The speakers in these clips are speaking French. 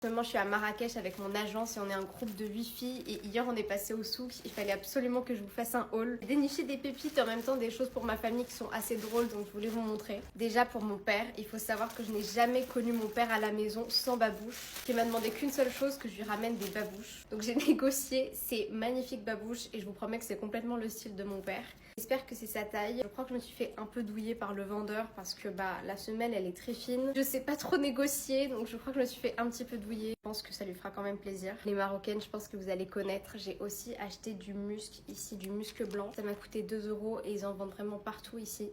Moi je suis à Marrakech avec mon agence et on est un groupe de 8 filles et hier on est passé au souk, il fallait absolument que je vous fasse un haul. J'ai déniché des pépites et en même temps des choses pour ma famille qui sont assez drôles donc je voulais vous montrer. Déjà pour mon père, il faut savoir que je n'ai jamais connu mon père à la maison sans babouche. Il m'a demandé qu'une seule chose, que je lui ramène des babouches. Donc j'ai négocié ces magnifiques babouches et je vous promets que c'est complètement le style de mon père. J'espère que c'est sa taille. Je crois que je me suis fait un peu douiller par le vendeur parce que la semelle elle est très fine. Je sais pas trop négocier donc je crois que je me suis fait un petit peu douiller. Je pense que ça lui fera quand même plaisir. Les marocaines, je pense que vous allez connaître. J'ai aussi acheté du musc ici, du musc blanc. Ça m'a coûté 2 € et ils en vendent vraiment partout ici.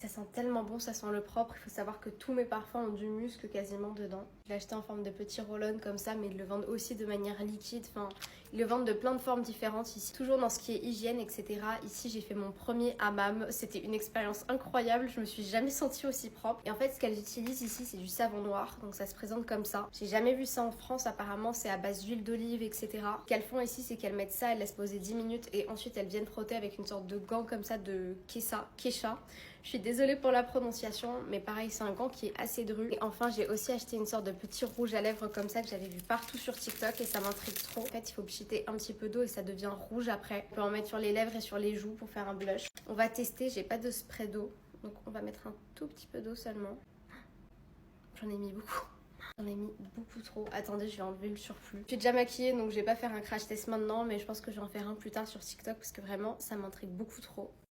Ça sent tellement bon, ça sent le propre. Il faut savoir que tous mes parfums ont du musc quasiment dedans. Je l'ai acheté en forme de petit roll-on comme ça, mais ils le vendent aussi de manière liquide. Enfin, ils le vendent de plein de formes différentes ici. Toujours dans ce qui est hygiène, etc. Ici, j'ai fait mon premier hammam. C'était une expérience incroyable. Je me suis jamais sentie aussi propre. Et en fait, ce qu'elles utilisent ici, c'est du savon noir. Donc ça se présente comme ça. J'ai jamais vu ça en France. Apparemment, c'est à base d'huile d'olive, etc. Ce qu'elles font ici, c'est qu'elles mettent ça, elles laissent poser 10 minutes et ensuite elles viennent frotter avec une sorte de gant comme ça de Kesha. Je suis désolée pour la prononciation, mais pareil, c'est un gant qui est assez dru. Et enfin, j'ai aussi acheté une sorte de petit rouge à lèvres comme ça que j'avais vu partout sur TikTok et ça m'intrigue trop. En fait, il faut pchiter un petit peu d'eau et ça devient rouge après. On peut en mettre sur les lèvres et sur les joues pour faire un blush. On va tester, j'ai pas de spray d'eau, donc on va mettre un tout petit peu d'eau seulement. J'en ai mis beaucoup. J'en ai mis beaucoup trop. Attendez, je vais enlever le surplus. Je suis déjà maquillée, donc je vais pas faire un crash test maintenant, mais je pense que je vais en faire un plus tard sur TikTok parce que vraiment, ça m'intrigue beaucoup trop.